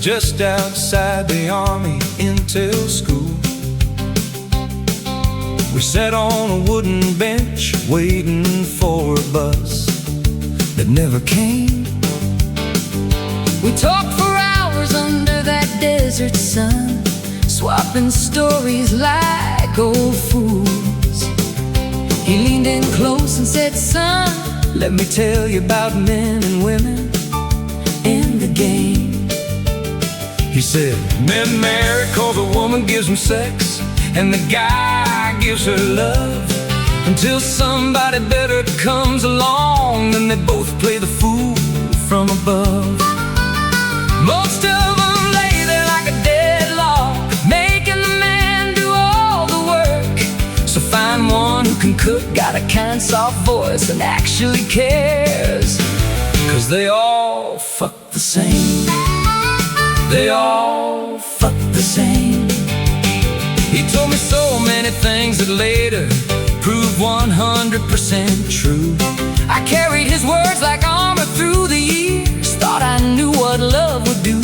just outside the Army Intel School. We sat on a wooden bench waiting for a bus that never came. We talked for hours under that desert sun, swapping stories like old fools. He leaned in close and said, "Son, let me tell you about men and women in the game." He said, men marry 'cause a woman gives them sex, and the guy gives her love, until somebody better comes along, and they both play the fool from above. Most of them lay there like a deadlock, making the man do all the work. So find one who can cook, got a kind, soft voice, and actually cares, 'cause they all fuck the same. They all fuck the same. He told me so many things that later proved 100% true. I carried his words like armor through the years, thought I knew what love would do.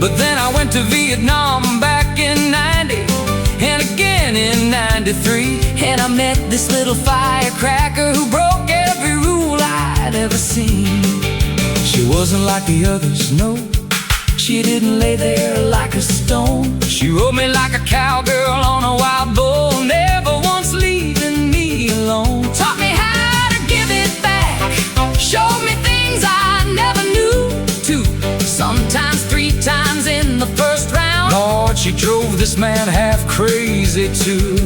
But then I went to Vietnam back in 90, and again in 93, and I met this little firecracker who broke every rule I'd ever seen. She wasn't like the others, no. She didn't lay there like a stone. She rode me like a cowgirl on a wild bull, never once leaving me alone. Taught me how to give it back, showed me things I never knew to. Sometimes 3 times in the first round. Lord, she drove this man half crazy too.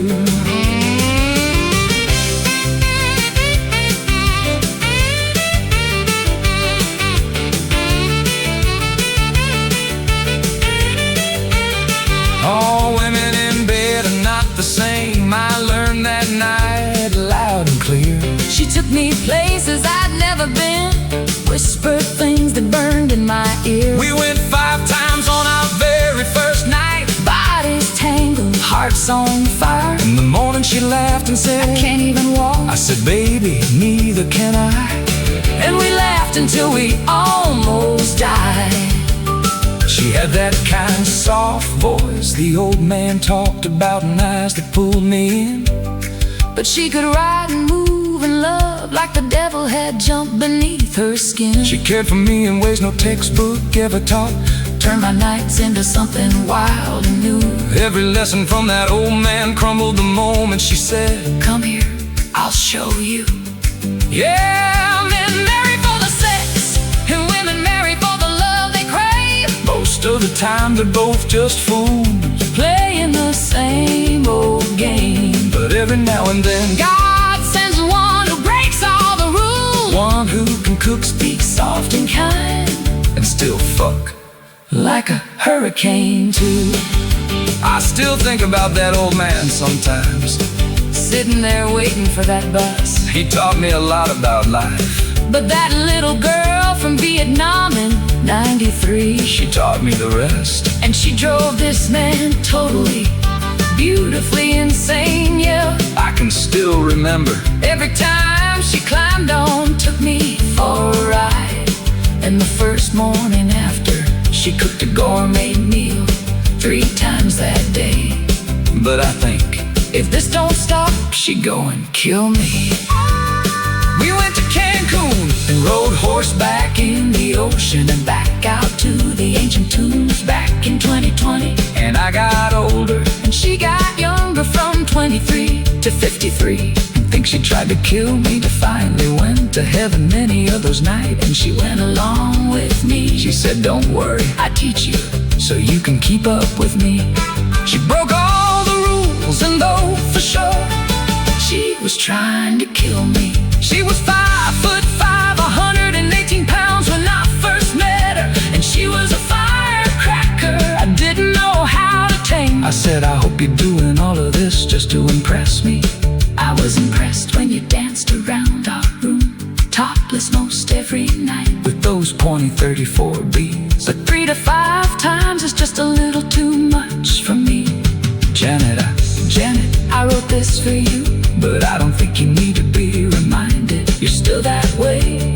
All women in bed are not the same, I learned that night loud and clear. She took me places I'd never been, whispered things that burned in my ear. We went 5 times on our very first night, bodies tangled, hearts on fire. In the morning she laughed and said, "I can't even walk." I said, "Baby, neither can I." And we laughed until we almost died. She had that kind, soft voice the old man talked about, and eyes that pulled me in. But she could ride and move and love like the devil had jumped beneath her skin. She cared for me in ways no textbook ever taught, turned my nights into something wild and new. Every lesson from that old man crumbled the moment she said, "Come here, I'll show you." Yeah, men marry for the sex, and women marry for the love they crave. Most of the time they're both just fools, playing the same old game. But every now and then God sends one who breaks all the rules, one who can cook, speak soft and kind, and still fuck like a hurricane too. I still think about that old man sometimes, sitting there waiting for that bus. He taught me a lot about life. But that little girl from Vietnam in 93, she taught me the rest. And she drove this man totally, beautifully insane, yeah. I can still remember every time she climbed on, took me for a ride. And the first morning after, she cooked a gourmet meal 3 times that day. But I think, if this don't stop, she go and kill me. We went to Cancun and rode horseback in the ocean, and back out to the ancient tombs back in 2020. And I got older and she got younger, from 23 to 53. I think she tried to kill me to finally went to heaven many others night, and she went along with me. She said, "Don't worry, I teach you so you can keep up with me." She broke all the rules, and though for sure she was trying to kill me. She was 5'5", 118 pounds when I first met her, and she was a firecracker I didn't know how to tame. I said, "I hope you're doing all of this just to impress me." I was impressed when you danced around our room, topless most every night, with those pointy 34 beads. But 3 to 5 times is just a little too much for me. Janet, I wrote this for you, but I don't think you need to be reminded. You're still that way.